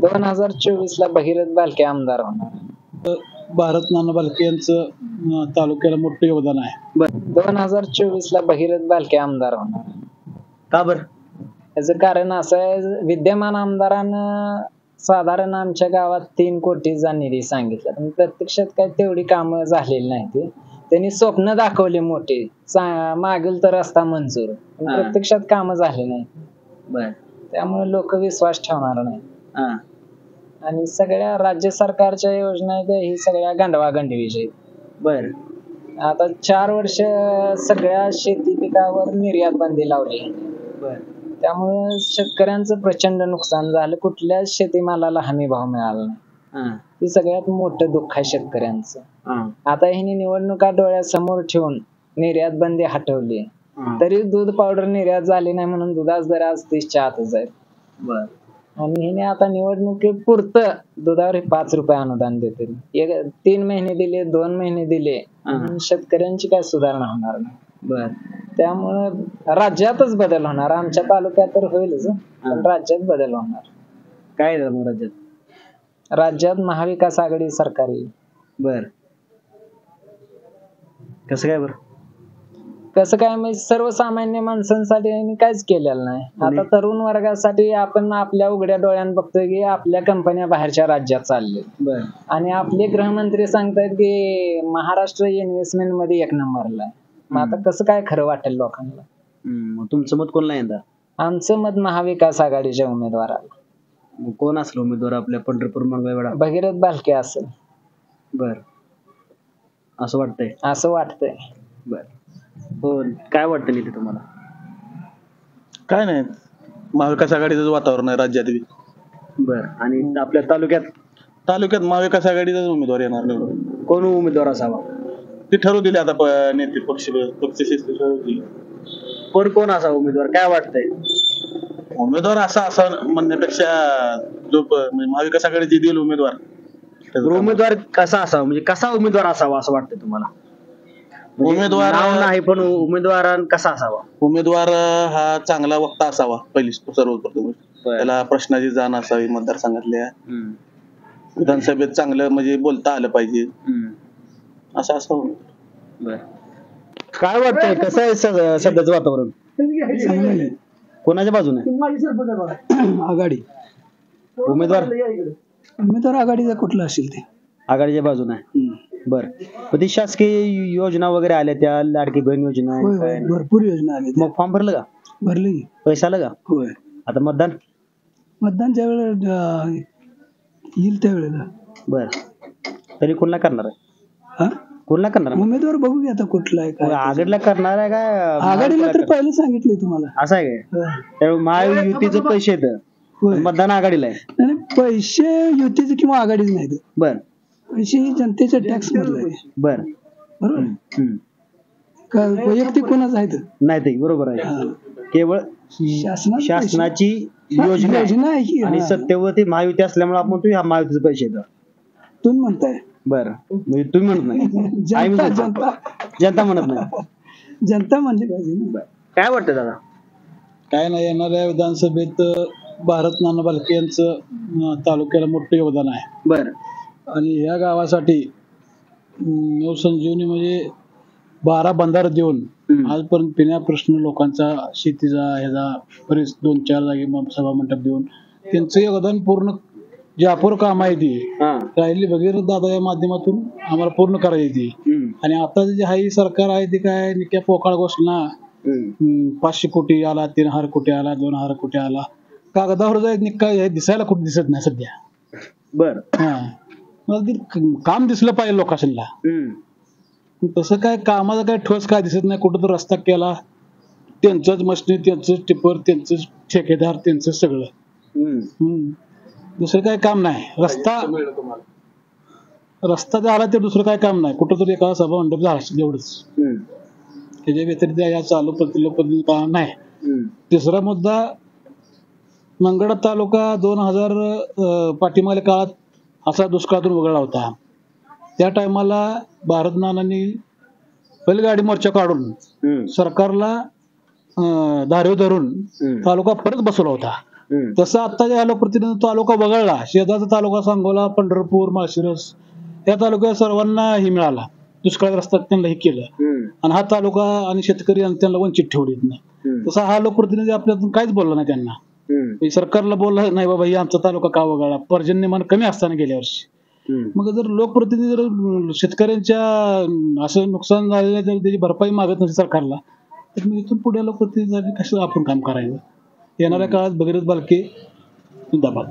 2024 ला भगीरथ बालके आमदार होणार. भारत नाना बालके यांचं तालुक्याला मोठं योगदान आहे. 2024 ला भगीरथ बालके आमदार होणार. का बर? याचं कारण असं आहे, विद्यमान आमदारानं साधारण आमच्या गावात 3 कोटीचा निधी सांगितला, पण प्रत्यक्षात काही तेवढी कामं झालेली नाही. त्यांनी स्वप्न दाखवले मोठे, मागील तर रस्ता मंजूर, पण प्रत्यक्षात कामं झाले नाही. त्यामुळे लोक विश्वास ठेवणार नाही. आणि सगळ्या राज्य सरकारच्या योजना ही सगळ्या गांडवागांडवीच्या आहेत. बर. आता 4 वर्ष सगळ्या शेती पिकावर निर्यात बंदी लावली. त्यामुळे शेतकऱ्यांचं प्रचंड नुकसान झालं. कुठल्याच शेतीमालाला हमी भाव मिळाला नाही. हे सगळ्यात मोठं दुःख आहे शेतकऱ्यांचं. आता ह्यांनी निवडणुका डोळ्यासमोर ठेवून निर्यात बंदी हटवली, तरी दूध पावडर निर्यात झाली नाही म्हणून दुधाचा दर आज 30च्या आतच आहे. आणि हिने आता निवडणुकीपुरतं दुधावर 5 रुपये अनुदान देते. 3 महिने दिले, 2 महिने दिले, शेतकऱ्यांची काय सुधारणा होणार नाही. त्यामुळे राज्यातच बदल होणार. आमच्या तालुक्यात तर होईलच, पण राज्यात बदल होणार. काय झालं राज्यात? राज्यात महाविकास आघाडी सरकार येईल. बर. कसं काय? बर, कसं काय म्हणजे सर्वसामान्य माणसांसाठी काहीच केलेलं नाही. आता तरुण वर्गासाठी आपण आपल्या उघड्या डोळ्यानं बघतोय की आपल्या कंपन्या बाहेरच्या राज्यात चालले, आणि आपले गृहमंत्री सांगतायत की महाराष्ट्र इन्व्हेस्टमेंट मध्ये 1 नंबरला आहे. मग आता कसं काय खरं वाटेल लोकांना? तुमचं मत कोणला यंदा? आमचं मत महाविकास आघाडीच्या उमेदवाराला. कोण असलं उमेदवार आपल्या पंढरपूर मंगळवेढा? भगीरथ बालके असेल. बर, असं वाटतंय? असं वाटतंय. बर. हो, काय वाटतं नाही तुम्हाला? काय नाही, महाविकास आघाडीचं वातावरण आहे राज्यात. बर. आणि आपल्या तालुक्यात महाविकास आघाडीचाच उमेदवार येणार निवडून. कोण उमेदवार असावा ते ठरवू दिले आता नेते पक्षशिस्त ठरवली. कोण असावा उमेदवार? काय वाटतंय? उमेदवार असा म्हणण्यापेक्षा जो महाविकास आघाडीचे देईल उमेदवार कसा असावा, म्हणजे कसा उमेदवार असावा असं वाटतं तुम्हाला? उमेदवार नाही, पण उमेदवार कसा असावा? उमेदवार हा चांगला वक्ता असावा पहिली सर्वप्रथम. त्याला प्रश्नाची जाण असावी, मतदारसंघातल्या विधानसभेत चांगलं म्हणजे बोलता आलं पाहिजे, असं असावं. काय वाटतंय, कसं आहे सध्याचं वातावरण? कोणाच्या बाजूने आघाडी? उमेदवार आघाडीचा कुठला असेल ते आघाडीच्या बाजूने. बर. ती शासकीय योजना वगैरे आल्या, त्या लाडकी बहीण योजना, भरपूर योजना आल्या. मग फॉर्म भरलं का? भरले. पैसा आला का? होय. आता मतदान ज्या वेळेला येईल त्यावेळेला. बर. तरी कोणला करणार आहे? कोणला करणार? उमेदवार बघू की आता कुठला आहे. काय आघाडीला करणार आहे का? आघाडीला तर पहिलं सांगितलंय तुम्हाला. असं आहे काय? त्यामुळे महायुतीचं पैसे येतं, मतदान आघाडीला आहे. पैसे युतीचे किंवा आघाडीच नाही. बर. पैसे जनतेच्या टॅक्स मधले. बर. बरोबर. वैयक्तिक कोणाच आहेत नाही ते. बरोबर आहे. केवळ शासनाची योजना आहे, आणि सत्तेवरती महायुती असल्यामुळे आपण म्हणतो ह्या महायुतीचे पैसे येतात. तुम्ही म्हणताय. बरं, म्हणजे तुम्ही म्हणत नाही, जनता म्हणत नाही. जनता म्हणली पाहिजे. काय वाटतं दादा? काय नाही, येणाऱ्या विधानसभेत भारत नाना बालके यांचं तालुक्याला मोठं योगदान आहे. बर. आणि या गावासाठी नवसंजीवनी म्हणजे 12 बंधारे देऊन आजपर्यंत पिण्या प्रश्न लोकांचा, शेतीचा, ह्याचा बरेच 2-4 जागी सभा मंडप देऊन त्यांचं योगदान पूर्ण जे अपूर्ण काम आहे ती राहिली भगीरथ दादा या माध्यमातून आम्हाला पूर्ण करायची. आणि आता जे आहे सरकार आहे ते काय निक्या पोकाळ घोषणा, 500 कोटी आला, 3000 कोटी आला, 2000 कोटी आला, कागदावर जाय निक्का दिसायला कुठे दिसत नाही सध्या. बर. काम दिसलं पाहिजे लोकांना. तसं काय कामाचं काय ठोस काय दिसत नाही. कुठं तर रस्ता केला, त्यांचंच मशनी, त्यांचंच टिपर, त्यांचंच ठेकेदार, त्यांचं सगळं. दुसरं काय काम नाही. रस्ता झाला ते दुसरं काय काम नाही. कुठं तरी एका सभा मंडप झाला एवढंच. त्याच्या व्यतिरिक्त या चालू पद्धती काम नाही. तिसरा मुद्दा, मंगळा तालुका 2000 पाठीमागल्या काळात असा दुष्काळातून वगळला होता. त्या टायमाला भारत नानांनी बैलगाडी मोर्चा काढून सरकारला धारेवर धरून तालुका परत बसवला होता. तसं आता जे लोकप्रतिनिधी तालुका वगळला, शेजारचा तालुका सांगोला, पंढरपूर, माळशिरस या तालुक्यात सर्वांना हे मिळाला, दुष्काळग्रस्तात त्यांना हे केलं, आणि हा तालुका आणि शेतकरी आणि त्यांना वंचित ठेवलीत नाही. तसा हा लोकप्रतिनिधी आपल्यातून काहीच बोलला नाही त्यांना. सरकारला बोलला नाही बाबा ही आमचा तालुका का वगळला, पर्जन्यमान कमी असताना गेल्या वर्षी. मग जर लोकप्रतिनिधी जर शेतकऱ्यांच्या असं नुकसान झालेलं जर त्याची भरपाई मागत नसेल सरकारला, तर मग इथून पुढे लोकप्रतिनिधी कसं आपण काम करायचं. येणाऱ्या काळात भगीरथ बालके जिंदाबाद.